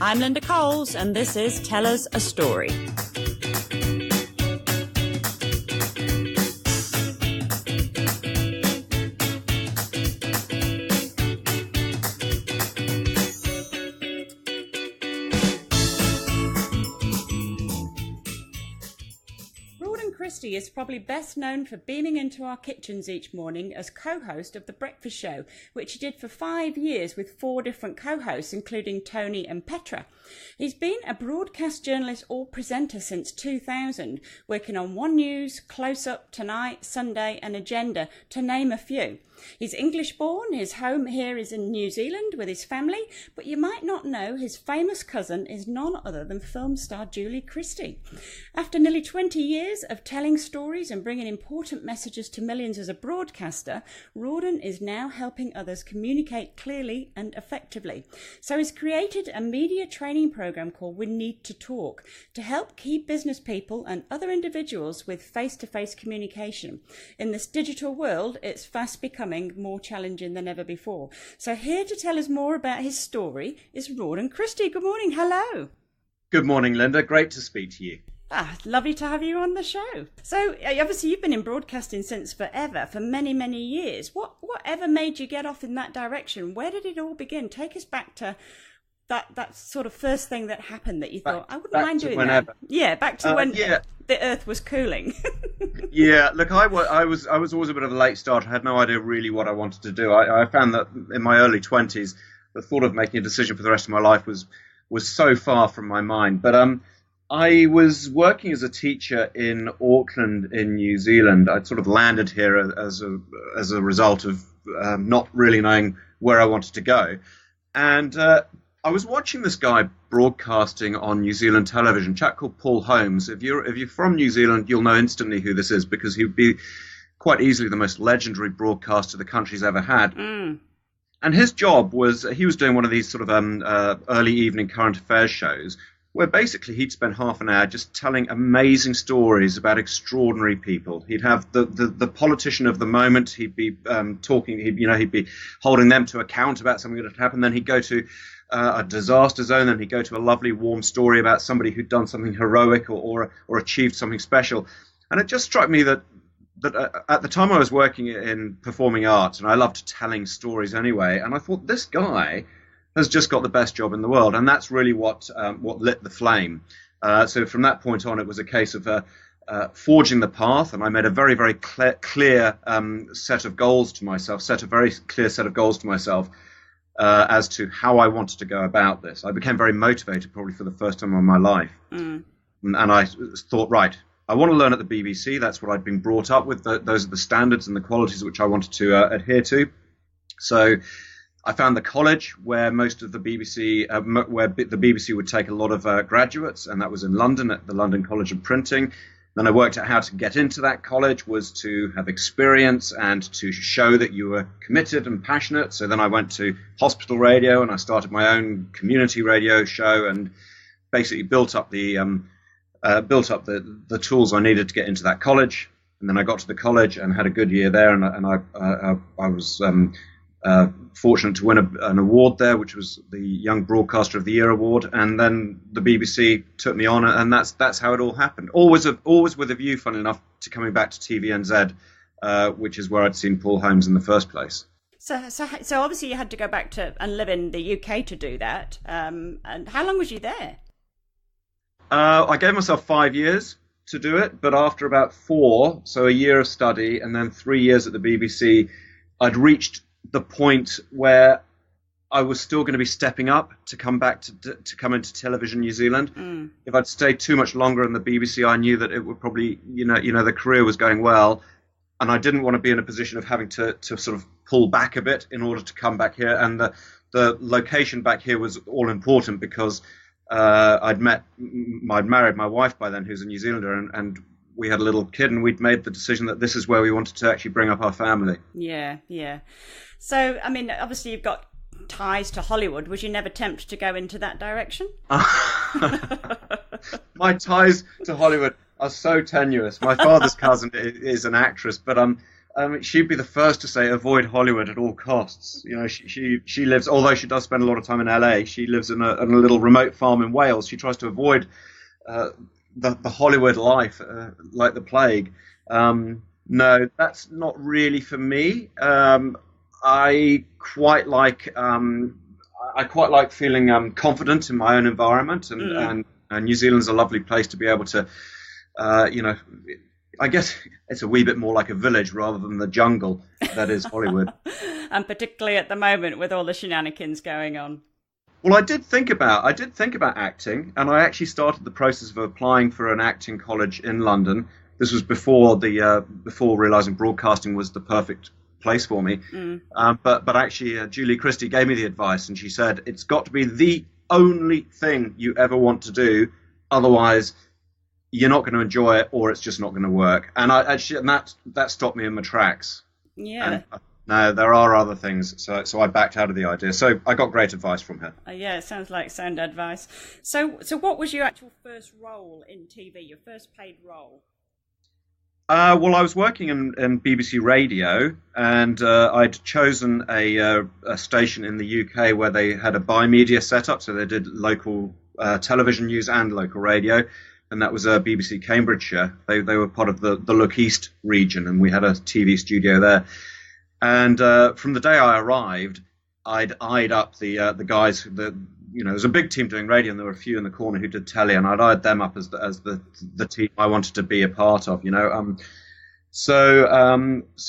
I'm Linda Coles, and this is Tell Us a Story. Rawdon Christie is probably best known for beaming into our kitchens each morning as co-host of The Breakfast Show, which he did for 5 years with 4 different co-hosts, including Toni and Petra. He's been a broadcast journalist or presenter since 2000, working on One News, Close Up, Tonight, Sunday and Agenda, to name a few. He's English born, his home here is in New Zealand with his family, but you might not know his famous cousin is none other than film star Julie Christie. After nearly 20 years of telling stories and bringing important messages to millions as a broadcaster, Rawdon is now helping others communicate clearly and effectively. So he's created a media training program called We Need to Talk to help key business people and other individuals with face-to-face communication. In this digital world, it's fast becoming more challenging than ever before. So here to tell us more about his story is Rawdon Christie. Good morning. Hello. Good morning, Linda. Great to speak to you. Lovely to have you on the show. So obviously you've been in broadcasting since forever, for many, many years. Whatever made you get off in that direction? Where did it all begin? Take us back to that sort of first thing that happened that you thought, I wouldn't mind doing that. Yeah, back to when the earth was cooling. Yeah, look, I was always a bit of a late starter. I had no idea really what I wanted to do. I found that in my early 20s, the thought of making a decision for the rest of my life was so far from my mind. But I was working as a teacher in Auckland in New Zealand. I'd sort of landed here as a result of not really knowing where I wanted to go. And I was watching this guy broadcasting on New Zealand television, a chap called Paul Holmes. If you're from New Zealand, you'll know instantly who this is, because he would be quite easily the most legendary broadcaster the country's ever had. Mm. And his job was, he was doing one of these sort of early evening current affairs shows, where basically he'd spend half an hour just telling amazing stories about extraordinary people. He'd have the politician of the moment. He'd be talking. He'd be holding them to account about something that had happened. Then he'd go to a disaster zone, and he'd go to a lovely warm story about somebody who'd done something heroic or achieved something special. And it just struck me that at the time I was working in performing arts, and I loved telling stories anyway, and I thought, this guy has just got the best job in the world. And that's really what lit the flame. So from that point on, it was a case of forging the path, and I made a very, very clear set of goals to myself, as to how I wanted to go about this. I became very motivated, probably for the first time in my life. Mm. And I thought, right, I want to learn at the BBC. That's what I'd been brought up with. Those are the standards and the qualities which I wanted to adhere to. So I found the college where most of the BBC, where the BBC would take a lot of graduates, and that was in London at the London College of Printing. Then I worked out how to get into that college was to have experience and to show that you were committed and passionate. So then I went to hospital radio, and I started my own community radio show, and basically built up the tools I needed to get into that college. And then I got to the college and had a good year there, and I was fortunate to win an award there, which was the Young Broadcaster of the Year award. And then the BBC took me on, and that's how it all happened. Always with a view, funnily enough, to coming back to TVNZ, which is where I'd seen Paul Holmes in the first place. So obviously you had to go back to and live in the UK to do that. And how long was you there? I gave myself 5 years to do it, but after about 4, so a year of study and then 3 years at the BBC, I'd reached the point where I was still going to be stepping up to come back to come into television New Zealand. Mm. If I'd stayed too much longer in the BBC, I knew that it would probably, the career was going well, and I didn't want to be in a position of having to sort of pull back a bit in order to come back here. And the location back here was all important because I'd married my wife by then, who's a New Zealander, and we had a little kid, and we'd made the decision that this is where we wanted to actually bring up our family. Yeah. So, I mean, obviously you've got ties to Hollywood. Was you never tempted to go into that direction? My ties to Hollywood are so tenuous. My father's cousin is an actress, but she'd be the first to say avoid Hollywood at all costs. You know, she lives, although she does spend a lot of time in LA, she lives in a little remote farm in Wales. She tries to avoid the Hollywood life like the plague. No, that's not really for me. I quite like feeling confident in my own environment, and New Zealand's a lovely place to be able to, I guess it's a wee bit more like a village rather than the jungle that is Hollywood. And particularly at the moment with all the shenanigans going on. Well, I did think about acting, and I actually started the process of applying for an acting college in London. This was before realizing broadcasting was the perfect place for me. But actually, Julie Christie gave me the advice, and she said it's got to be the only thing you ever want to do, otherwise you're not going to enjoy it, or it's just not going to work. And that stopped me in my tracks. Yeah. And, no, there are other things. So I backed out of the idea. So I got great advice from her. Yeah, it sounds like sound advice. So what was your actual first role in TV, your first paid role? Well, I was working in BBC Radio, and I'd chosen a station in the UK where they had a bi-media setup, so they did local television news and local radio, and that was BBC Cambridgeshire. They were part of the Look East region, and we had a TV studio there. And from the day I arrived, I'd eyed up the guys. There was a big team doing radio, and there were a few in the corner who did telly, and I'd eyed them up as the team I wanted to be a part of. So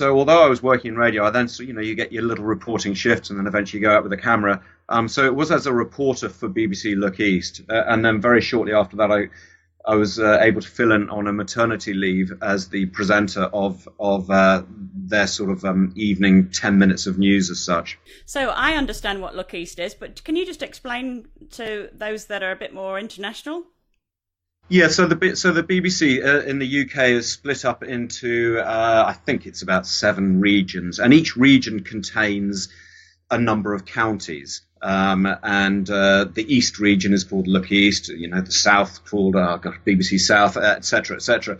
although I was working in radio, I then you get your little reporting shifts, and then eventually you go out with a camera. So it was as a reporter for BBC Look East, and then very shortly after that, I was able to fill in on a maternity leave as the presenter of their sort of evening 10 minutes of news as such. So I understand what Look East is, but can you just explain to those that are a bit more international? Yeah, so the BBC in the UK is split up into I think it's about 7 regions, and each region contains a number of counties. And the East region is called Look East, the South called BBC South, etc., etc.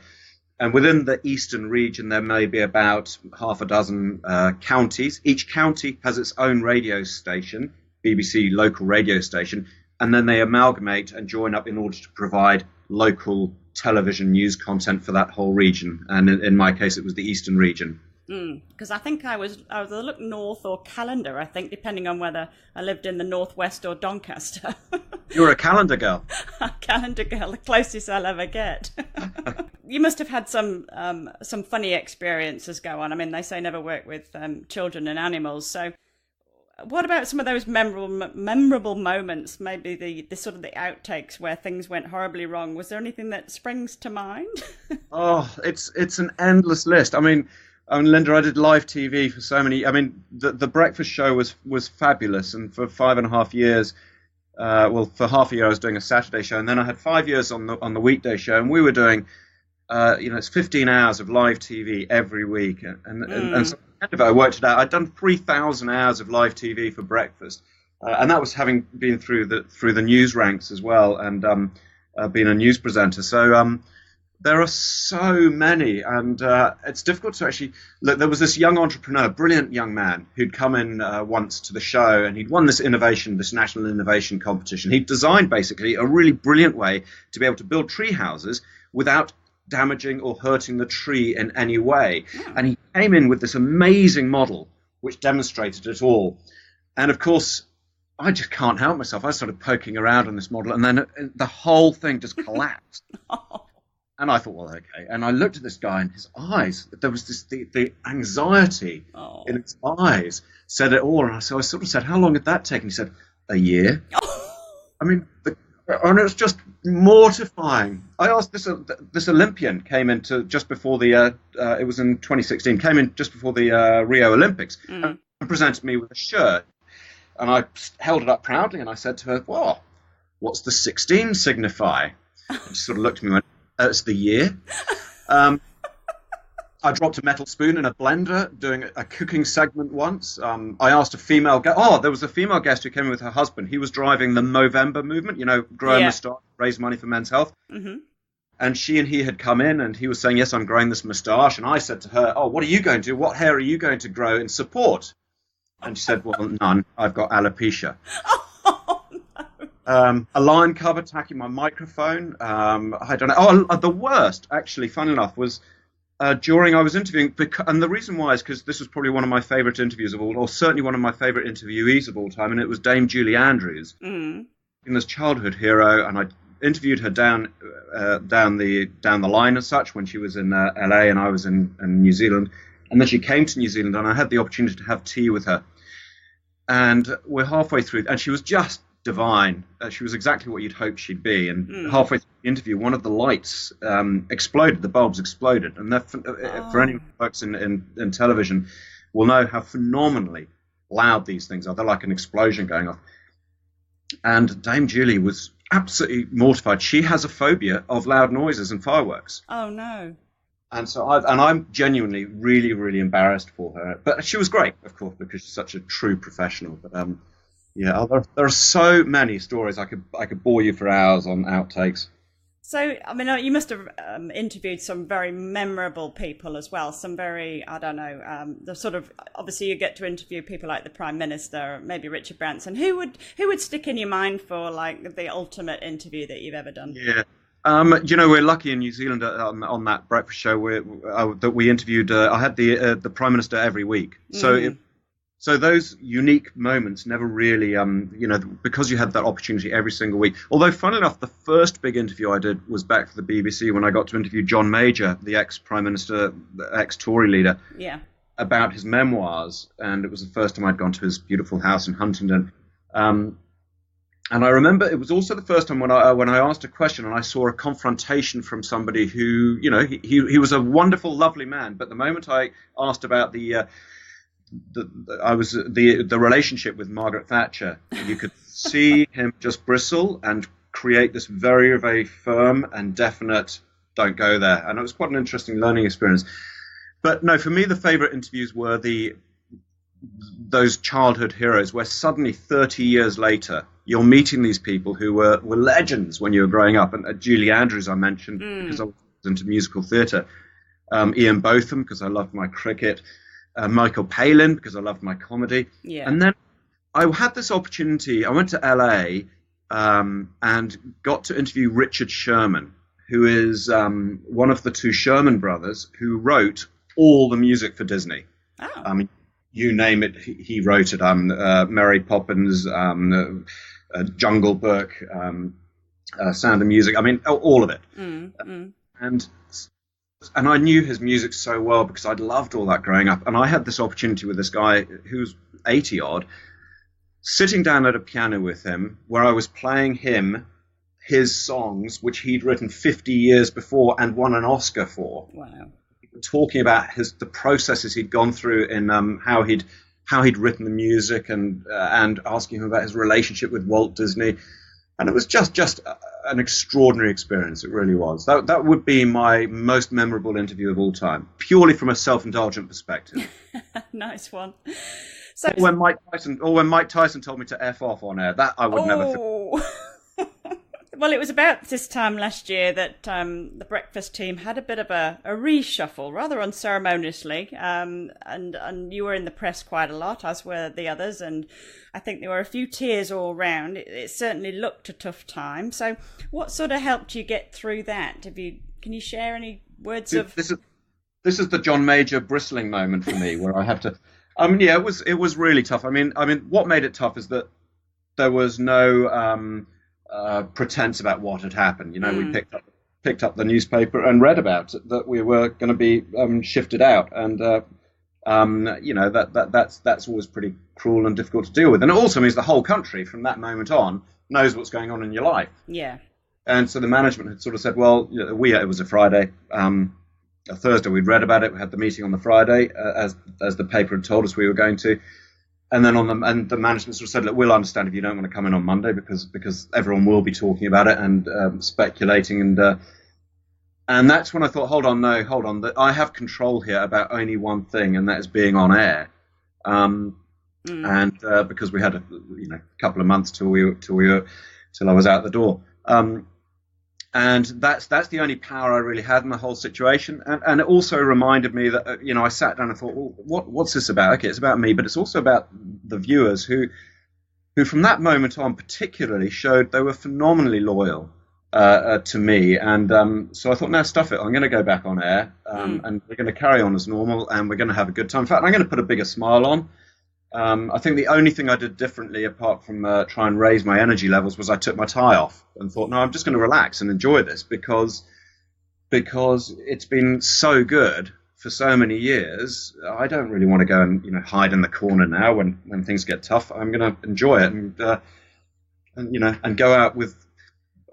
And within the Eastern region, there may be about half a dozen counties. Each county has its own radio station, BBC local radio station, and then they amalgamate and join up in order to provide local television news content for that whole region. And in my case, it was the Eastern region. Because I think I was a Look North or Calendar, I think, depending on whether I lived in the Northwest or Doncaster. You're a calendar girl. Calendar girl, the closest I'll ever get. You must have had some funny experiences go on. I mean, they say never work with children and animals. So what about some of those memorable moments, maybe the sort of the outtakes where things went horribly wrong? Was there anything that springs to mind? Oh, it's an endless list. I mean, Linda, I did live TV for so many. I mean, the breakfast show was fabulous, and for 5.5 years, for half a year I was doing a Saturday show, and then I had 5 years on the weekday show, and we were doing, it's 15 hours of live TV every week, and so at the end of it, I worked it out. I'd done 3,000 hours of live TV for breakfast, and that was having been through the news ranks as well, and being a news presenter. So. There are so many, and it's difficult to actually look. There was this young entrepreneur, brilliant young man, who'd come in once to the show, and he'd won this national innovation competition. He'd designed basically a really brilliant way to be able to build tree houses without damaging or hurting the tree in any way. Yeah. And he came in with this amazing model which demonstrated it all. And of course, I just can't help myself. I started poking around on this model, and then the whole thing just collapsed. And I thought, well, okay. And I looked at this guy, and his eyes, there was the anxiety in his eyes said it all. And so I sort of said, how long did that take? And he said, a year. I mean, and it was just mortifying. I asked this Olympian came into just before it was in 2016, came in just before the Rio Olympics and presented me with a shirt. And I held it up proudly, and I said to her, well, what's the 16 signify? And she sort of looked at me and went, it's the year. I dropped a metal spoon in a blender doing a cooking segment once. I asked a female guest. Oh, there was a female guest who came in with her husband. He was driving the Movember movement, grow a moustache, raise money for men's health. Mm-hmm. And she and he had come in, and he was saying, yes, I'm growing this moustache. And I said to her, oh, what are you going to do? What hair are you going to grow in support? And she said, well, none. I've got alopecia. Oh, A line cub attacking my microphone. I don't know. Oh, the worst, actually, fun enough, was during I was interviewing, and the reason why is because this was probably one of my favourite interviews of all, or certainly one of my favourite interviewees of all time, and it was Dame Julie Andrews, in this childhood hero, and I interviewed her down the line as such when she was in LA and I was in New Zealand, and then she came to New Zealand, and I had the opportunity to have tea with her, and we're halfway through, and she was just divine. She was exactly what you'd hoped she'd be. And halfway through the interview, one of the lights exploded. The bulbs exploded. And for anyone who works in television will know how phenomenally loud these things are. They're like an explosion going off. And Dame Julie was absolutely mortified. She has a phobia of loud noises and fireworks. Oh, no. And so I'm genuinely really, really embarrassed for her. But she was great, of course, because she's such a true professional. But yeah, there are so many stories. I could bore you for hours on outtakes. So, I mean, you must have interviewed some very memorable people as well. Some very, I don't know, the sort of, obviously you get to interview people like the Prime Minister, maybe Richard Branson. Who would stick in your mind for like the ultimate interview that you've ever done? Yeah. We're lucky in New Zealand on that breakfast show that we interviewed. I had the Prime Minister every week. So those unique moments never really, because you had that opportunity every single week. Although, funnily enough, the first big interview I did was back for the BBC when I got to interview John Major, the ex-Prime Minister, the ex-Tory leader, about his memoirs. And it was the first time I'd gone to his beautiful house in Huntingdon. And I remember it was also the first time when I asked a question and I saw a confrontation from somebody who, he was a wonderful, lovely man. But the moment I asked about the relationship with Margaret Thatcher, you could see him just bristle and create this very, very firm and definite "don't go there," and it was quite an interesting learning experience. But no, for me, the favourite interviews were those childhood heroes, where suddenly 30 years later you're meeting these people who were legends when you were growing up. And Julie Andrews I mentioned because I was into musical theatre, Ian Botham because I loved my cricket. Michael Palin, because I loved my comedy. Yeah. And then I had this opportunity. I went to LA and got to interview Richard Sherman, who is one of the two Sherman brothers who wrote all the music for Disney. Oh. You name it, he wrote it. Mary Poppins, Jungle Book, Sound of Music. I mean, all of it. And I knew his music so well because I'd loved all that growing up. And I had this opportunity with this guy who's 80-odd, sitting down at a piano with him where I was playing him his songs, which he'd written 50 years before and won an Oscar for. Wow. Talking about the processes he'd gone through in how he'd written the music and asking him about his relationship with Walt Disney. And it was just an extraordinary experience. It really was. That would be my most memorable interview of all time, purely from a self-indulgent perspective. Nice one. So when Mike Tyson told me to F off on air, that I would never. Well, it was about this time last year that the breakfast team had a bit of a reshuffle, rather unceremoniously, and you were in the press quite a lot, as were the others, and I think there were a few tears all round. It certainly looked a tough time. So what sort of helped you get through that? Can you share any words of... This is the John Major bristling moment for me, where I have to... it was really tough. I mean, what made it tough is that there was no... pretense about what had happened. We picked up the newspaper and read about it, that we were going to be shifted out, and that's always pretty cruel and difficult to deal with. And it also means the whole country from that moment on knows what's going on in your life. Yeah. And so the management had sort of said, well, it was a Friday, a Thursday we'd read about it. We had the meeting on the Friday, as the paper had told us we were going to. And then the management sort of said, look, we'll understand if you don't want to come in on Monday because everyone will be talking about it and speculating. And that's when I thought, hold on, that I have control here about only one thing, and that is being on air. And because we had a couple of months till I was out the door. And that's the only power I really had in the whole situation. And it also reminded me that, I sat down and thought, well, what's this about? Okay, it's about me, but it's also about the viewers who from that moment on particularly showed they were phenomenally loyal to me. And so I thought, now stuff it. I'm going to go back on air, and we're going to carry on as normal, and we're going to have a good time. In fact, I'm going to put a bigger smile on. I think the only thing I did differently, apart from try and raise my energy levels, was I took my tie off and thought, no, I'm just going to relax and enjoy this because it's been so good for so many years. I don't really want to go and hide in the corner now when things get tough. I'm going to enjoy it and go out with,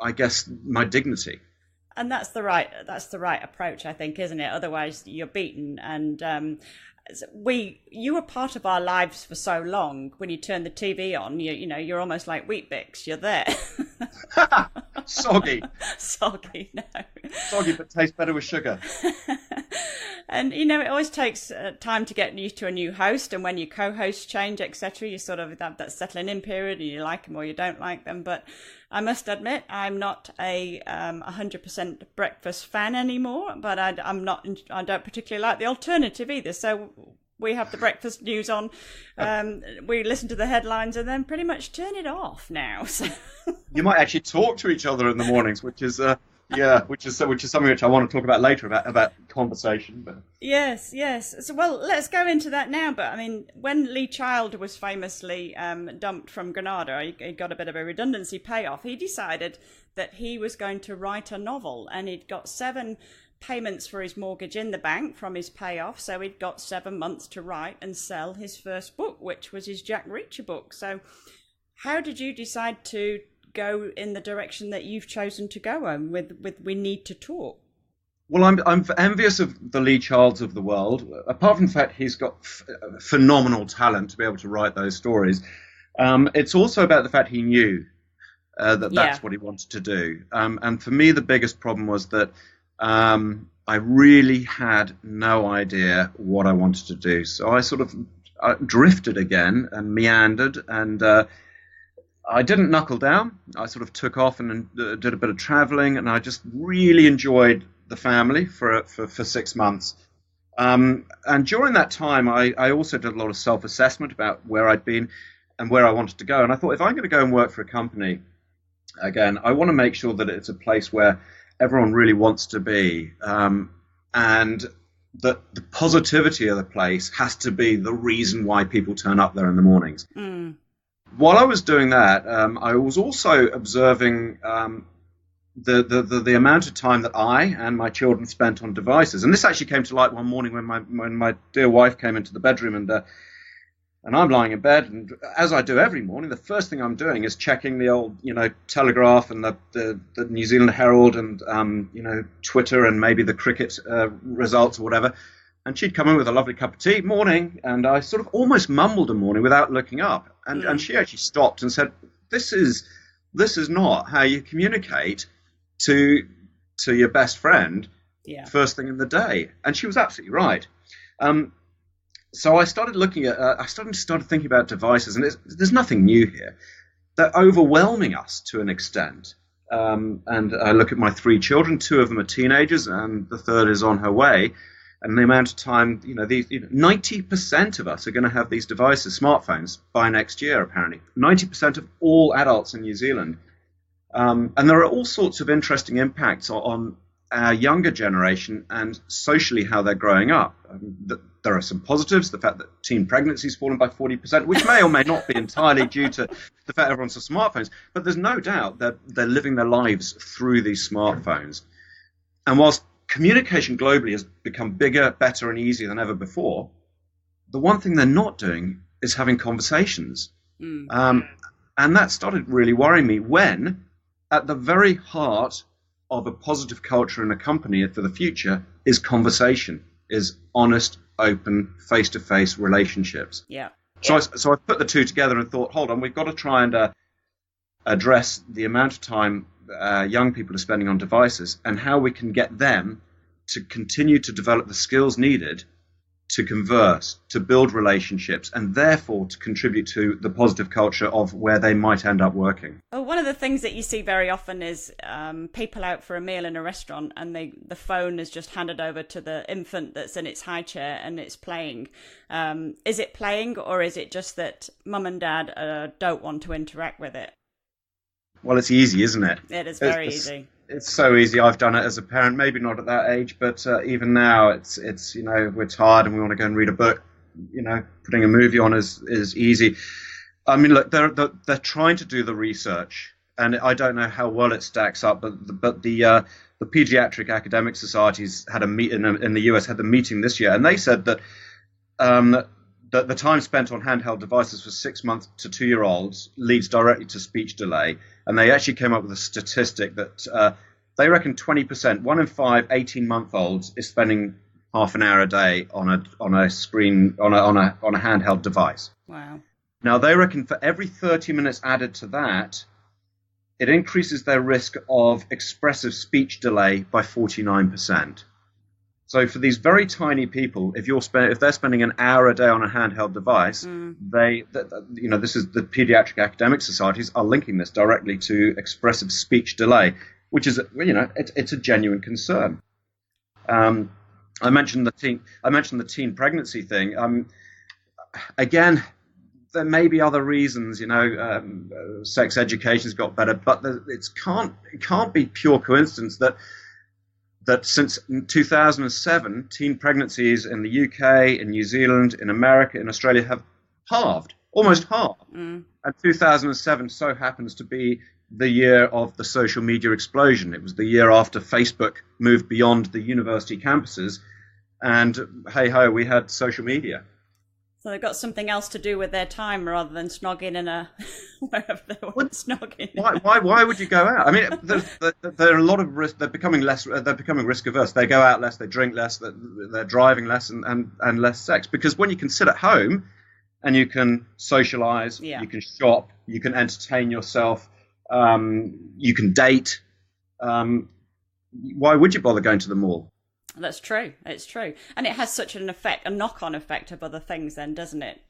I guess, my dignity. And that's the right approach, I think, isn't it? Otherwise, you're beaten. And you were part of our lives for so long. When you turn the TV on, you're almost like Weet-Bix. You're there. Soggy, no. Soggy, but tastes better with sugar. And it always takes time to get used to a new host, and when your co-hosts change, etc., you sort of have that settling in period, and you like them or you don't like them. But I must admit, I'm not a 100% breakfast fan anymore. But I don't particularly like the alternative either. So we have the breakfast news on. We listen to the headlines and then pretty much turn it off now. So. You might actually talk to each other in the mornings, which is something which I want to talk about later about conversation. But. Yes. So, well, let's go into that now. But I mean, when Lee Child was famously dumped from Granada, he got a bit of a redundancy payoff. He decided that he was going to write a novel, and he'd got 7 payments for his mortgage in the bank from his payoff. So he'd got 7 months to write and sell his first book, which was his Jack Reacher book. So how did you decide to go in the direction that you've chosen to go on with We Need to Talk? Well, I'm envious of the Lee Childs of the world. Apart from the fact he's got phenomenal talent to be able to write those stories, it's also about the fact he knew that's what he wanted to do. And for me, the biggest problem was that I really had no idea what I wanted to do. So I sort of drifted again and meandered, and I didn't knuckle down. I sort of took off and did a bit of traveling, and I just really enjoyed the family for 6 months. And during that time, I also did a lot of self-assessment about where I'd been and where I wanted to go. And I thought, if I'm going to go and work for a company, again, I want to make sure that it's a place where everyone really wants to be, and that the positivity of the place has to be the reason why people turn up there in the mornings. While I was doing that, I was also observing the amount of time that I and my children spent on devices. And this actually came to light one morning when my dear wife came into the bedroom, and I'm lying in bed, and as I do every morning, the first thing I'm doing is checking the old, Telegraph and the New Zealand Herald and, Twitter and maybe the cricket results or whatever. And she'd come in with a lovely cup of tea, morning, and I sort of almost mumbled a morning without looking up. And she actually stopped and said, this is not how you communicate to your best friend first thing in the day. And she was absolutely right. So I started looking at, I started thinking about devices, and there's nothing new here. They're overwhelming us to an extent. And I look at my 3 children, 2 of them are teenagers, and the 3rd is on her way. And the amount of time, 90% of us are going to have these devices, smartphones, by next year, apparently. 90% of all adults in New Zealand. And there are all sorts of interesting impacts on our younger generation and socially how they're growing up. There are some positives, the fact that teen pregnancy has fallen by 40%, which may or may not be entirely due to the fact everyone's on smartphones, but there's no doubt that they're living their lives through these smartphones. And whilst communication globally has become bigger, better, and easier than ever before, the one thing they're not doing is having conversations. And that started really worrying me when, at the very heart of a positive culture in a company for the future, is conversation, is honest, open, face-to-face relationships. So I put the two together and thought, hold on, we've got to try and address the amount of time young people are spending on devices and how we can get them to continue to develop the skills needed to converse, to build relationships, and therefore to contribute to the positive culture of where they might end up working. Well, one of the things that you see very often is people out for a meal in a restaurant, and the phone is just handed over to the infant that's in its high chair and it's playing. Is it playing, or is it just that mum and dad don't want to interact with it? Well, it's easy, isn't it? It is very easy. It's so easy. I've done it as a parent, maybe not at that age, but even now, it's we're tired and we want to go and read a book. Putting a movie on is easy. I mean, look, they're trying to do the research, and I don't know how well it stacks up, but the pediatric academic societies had a meeting in the US, had the meeting this year, and they said that the time spent on handheld devices for 6 months to 2-year-olds leads directly to speech delay. And they actually came up with a statistic that they reckon 20%, 1 in 5 18-month-olds is spending half an hour a day on a screen, on a handheld device. Wow. Now, they reckon for every 30 minutes added to that, it increases their risk of expressive speech delay by 49%. So for these very tiny people, if they're spending an hour a day on a handheld device, this is the pediatric academic societies are linking this directly to expressive speech delay, which is it's a genuine concern. I mentioned the teen pregnancy thing. Again, there may be other reasons. Sex education's got better, but it can't be pure coincidence that since 2007, teen pregnancies in the UK, in New Zealand, in America, in Australia have halved, almost halved. And 2007 so happens to be the year of the social media explosion. It was the year after Facebook moved beyond the university campuses, and hey ho, we had social media. So they've got something else to do with their time rather than snogging in a wherever they want snogging. Why would you go out? I mean, there are a lot of risk. They're becoming risk averse. They go out less, they drink less, they're driving less, and less sex. Because when you can sit at home and you can socialize, you can shop, you can entertain yourself, you can date. Why would you bother going to the mall? That's true. It's true. And it has such an effect, a knock-on effect of other things then, doesn't it?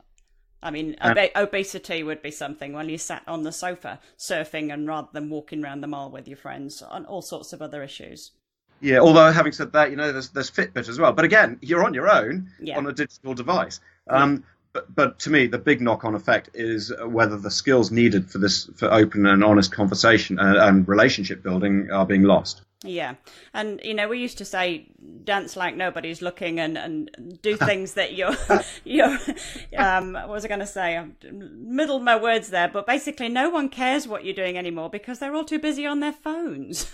I mean, obesity would be something when you sat on the sofa surfing and rather than walking around the mall with your friends, and all sorts of other issues. Yeah, although having said that, there's Fitbit as well. But again, you're on your own on a digital device. But to me, the big knock-on effect is whether the skills needed for open and honest conversation and relationship building are being lost. Yeah. And, we used to say, dance like nobody's looking and do things that you're what was I going to say? I middled my words there. But basically, no one cares what you're doing anymore because they're all too busy on their phones.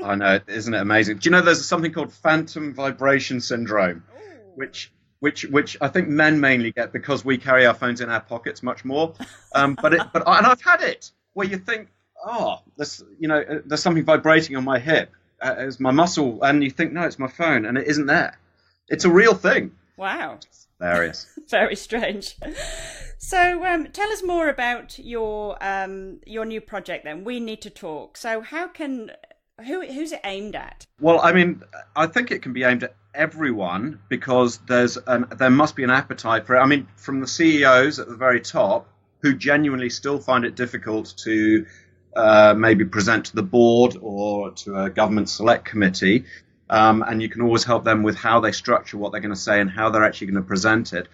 I know. Isn't it amazing? Do you know there's something called phantom vibration syndrome, which I think men mainly get because we carry our phones in our pockets much more. And I've had it where you think, there's something vibrating on my hip. It's my muscle, and you think, no, it's my phone, and it isn't there. It's a real thing. Wow. It's hilarious. Very strange. So tell us more about your new project then. We Need to Talk. So who's it aimed at? Well, I mean, I think it can be aimed at everyone because there must be an appetite for it. I mean, from the CEOs at the very top who genuinely still find it difficult to maybe present to the board or to a government select committee, and you can always help them with how they structure what they're going to say and how they're actually going to present it,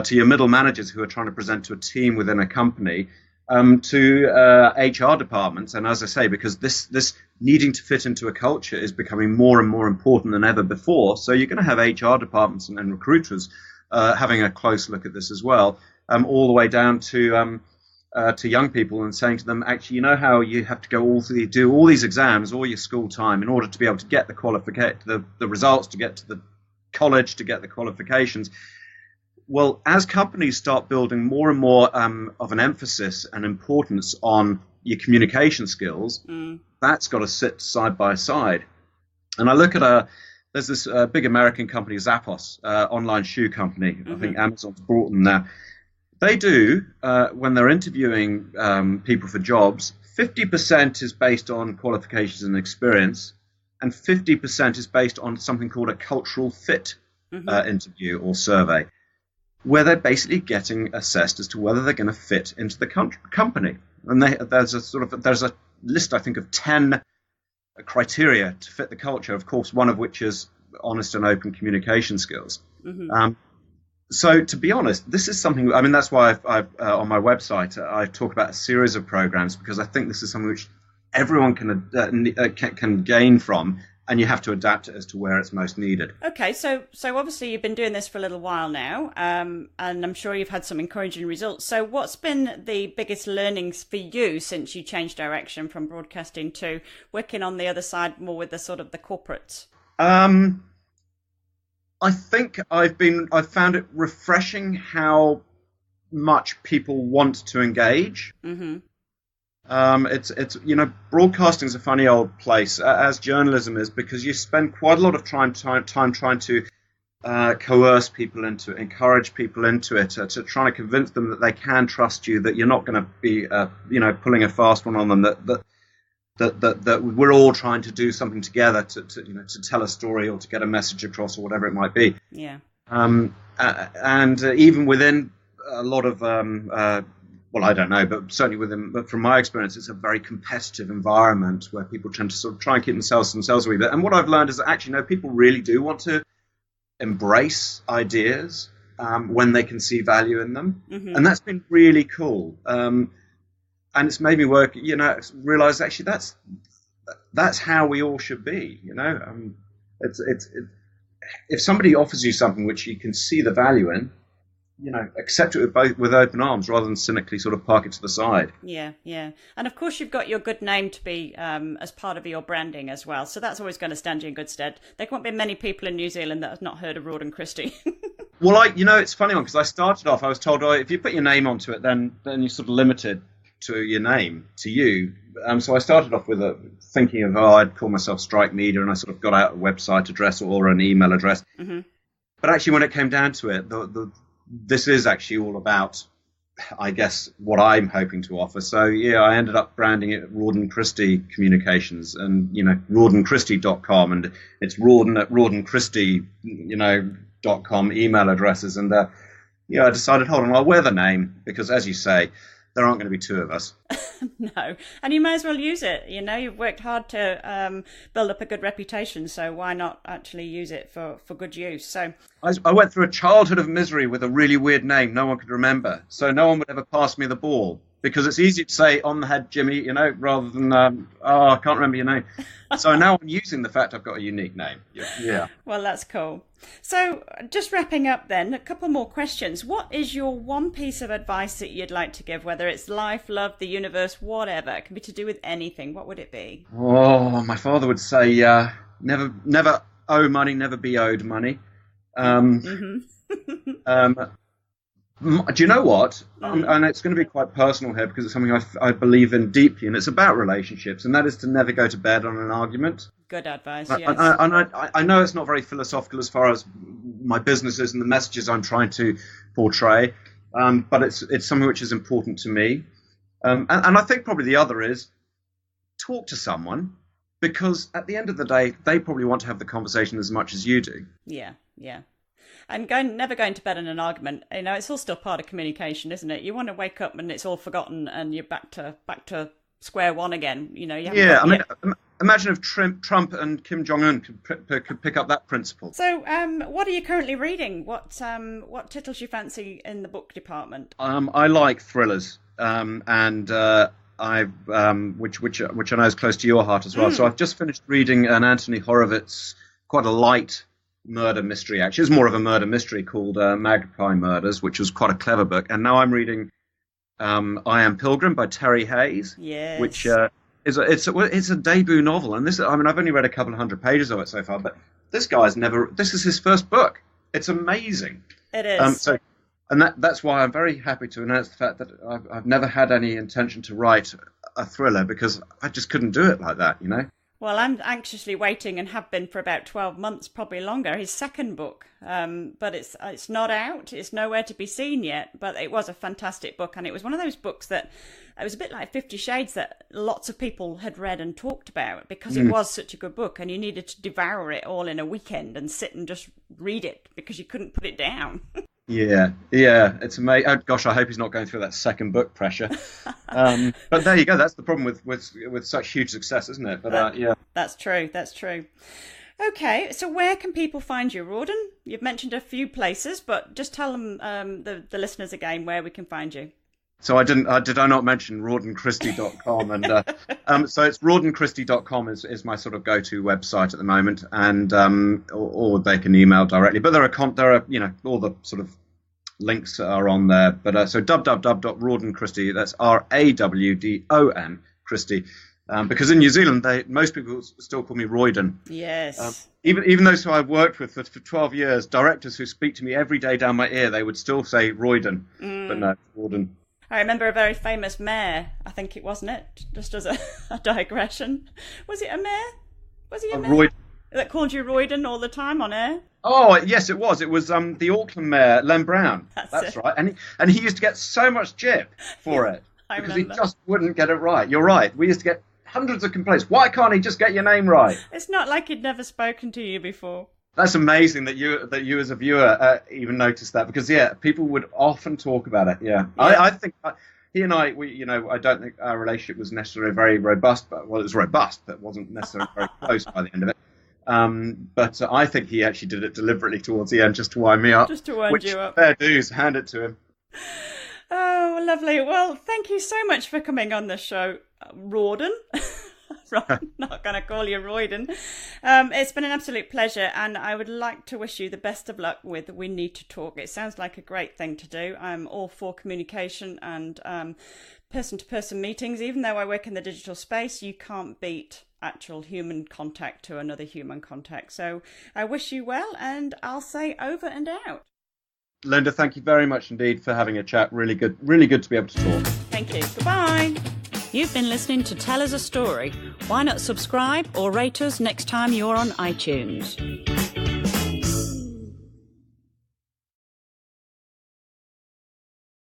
to your middle managers who are trying to present to a team within a company, to HR departments. And as I say, because this needing to fit into a culture is becoming more and more important than ever before, so you're going to have HR departments and recruiters having a close look at this as well, all the way down to young people and saying to them, actually, how you have to go do all these exams, all your school time in order to be able to get the results, to get to the college, to get the qualifications. Well, as companies start building more and more of an emphasis and importance on your communication skills, that's got to sit side by side. And I look at there's this big American company, Zappos, online shoe company. I think Amazon's brought them now. They do, when they're interviewing people for jobs, 50% is based on qualifications and experience, and 50% is based on something called a cultural fit interview or survey, where they're basically getting assessed as to whether they're going to fit into the company. And there's a list, I think, of 10 criteria to fit the culture. Of course, one of which is honest and open communication skills. So to be honest, this is something, I mean, that's why I've on my website, I talk about a series of programs, because I think this is something which everyone can gain from, and you have to adapt it as to where it's most needed. Okay, so obviously you've been doing this for a little while now, and I'm sure you've had some encouraging results. So what's been the biggest learnings for you since you changed direction from broadcasting to working on the other side more with the sort of the corporates? I think I've found it refreshing how much people want to engage. It's broadcasting is a funny old place, as journalism is, because you spend quite a lot of time trying to coerce people into it, encourage people into it, to try to convince them that they can trust you, that you're not going to be pulling a fast one on them, that we're all trying to do something together to tell a story or to get a message across or whatever it might be. Yeah. And even within a lot of well, I don't know, but certainly but from my experience, it's a very competitive environment where people tend to sort of try and keep themselves a wee bit. And what I've learned is that actually, no, people really do want to embrace ideas when they can see value in them, and that's been really cool. And it's made me realize actually that's how we all should be. If somebody offers you something which you can see the value in, accept it with open arms rather than cynically sort of park it to the side. Yeah. And of course, you've got your good name to be as part of your branding as well. So that's always going to stand you in good stead. There won't be many people in New Zealand that have not heard of Rawdon Christie. Well, it's funny because I started off, I was told, if you put your name onto it, then you're sort of limited to your name, to you. So I started off with thinking of, I'd call myself Strike Media, and I sort of got out a website address or an email address. But actually, when it came down to it, this is actually all about, I guess, what I'm hoping to offer. So, I ended up branding it Rawdon Christie Communications, and, rawdonchristie.com, and it's Rawdon at rawdonchristie.com email addresses. And, I decided, hold on, I'll wear the name, because as you say, there aren't going to be two of us. No, and you may as well use it. You've worked hard to build up a good reputation, so why not actually use it for good use? So I went through a childhood of misery with a really weird name no one could remember, so no one would ever pass me the ball, because it's easy to say on the head Jimmy, rather than I can't remember your name. So now I'm using the fact I've got a unique name. Yeah. Well, that's cool. So just wrapping up then, a couple more questions. What is your one piece of advice that you'd like to give, whether it's life, love, the universe, whatever? It can be to do with anything. What would it be? Oh, my father would say, never owe money, never be owed money. Do you know what? And it's going to be quite personal here, because it's something I believe in deeply, and it's about relationships, and that is to never go to bed on an argument. Good advice, yes. I know it's not very philosophical as far as my business is and the messages I'm trying to portray, but it's something which is important to me. And I think probably the other is talk to someone, because at the end of the day, they probably want to have the conversation as much as you do. Yeah. And never going to bed in an argument, it's all still part of communication, isn't it? You want to wake up and it's all forgotten and you're back to square one again. Imagine if Trump and Kim Jong-un could pick up that principle. So, what are you currently reading? What tickles your fancy in the book department? I like thrillers, and I've which I know is close to your heart as well. So I've just finished reading an Anthony Horowitz, quite a light murder mystery. Actually, it's more of a murder mystery called Magpie Murders, which was quite a clever book. And now I'm reading I Am Pilgrim by Terry Hayes, which it's a debut novel. And I've only read a couple of hundred pages of it so far, but this is his first book. It's amazing. It is. That's why I'm very happy to announce the fact that I've never had any intention to write a thriller, because I just couldn't do it like that, Well, I'm anxiously waiting, and have been for about 12 months, probably longer, his second book. But it's not out. It's nowhere to be seen yet. But it was a fantastic book. And it was one of those books that it was a bit like 50 Shades that lots of people had read and talked about, because it was such a good book, and you needed to devour it all in a weekend and sit and just read it because you couldn't put it down. Yeah, it's amazing. Oh, gosh, I hope he's not going through that second book pressure. But there you go. That's the problem with such huge success, isn't it? But yeah, that's true. Okay, so where can people find you, Rawdon? You've mentioned a few places, but just tell them the listeners again where we can find you. So did I not mention rawdonchristie.com? And so it's rawdonchristie.com is my sort of go-to website at the moment, and or they can email directly. But there are all the sort of links are on there. But so www.rawdonchristie, that's Rawdon Christie. Because in New Zealand, most people still call me Royden. Yes. Even those who I've worked with for 12 years, directors who speak to me every day down my ear, they would still say Royden, but no, Rawdon. I remember a very famous mayor, I think it wasn't it, just as a digression. Was it a mayor? Was he a mayor? That called you Royden all the time on air? Oh, yes, it was. It was the Auckland mayor, Len Brown. That's right. And he used to get so much jip for it. Because he just wouldn't get it right. You're right. We used to get hundreds of complaints. Why can't he just get your name right? It's not like he'd never spoken to you before. That's amazing that you as a viewer even noticed that, because people would often talk about it. Yeah. I think he and I I don't think our relationship was necessarily very robust, but it was robust, but wasn't necessarily very close by the end of it. But I think he actually did it deliberately towards the end, just to wind me up. Just to wind you up. Fair dues, hand it to him. Oh, lovely. Well, thank you so much for coming on the show, Rawdon. I'm not going to call you Royden. It's been an absolute pleasure, and I would like to wish you the best of luck with We Need to Talk. It sounds like a great thing to do. I'm all for communication and person-to-person meetings. Even though I work in the digital space, you can't beat actual human contact to another human contact. So I wish you well, and I'll say over and out. Linda, thank you very much indeed for having a chat. Really good to be able to talk. Thank you. Goodbye. You've been listening to Tell Us a Story. Why not subscribe or rate us next time you're on iTunes?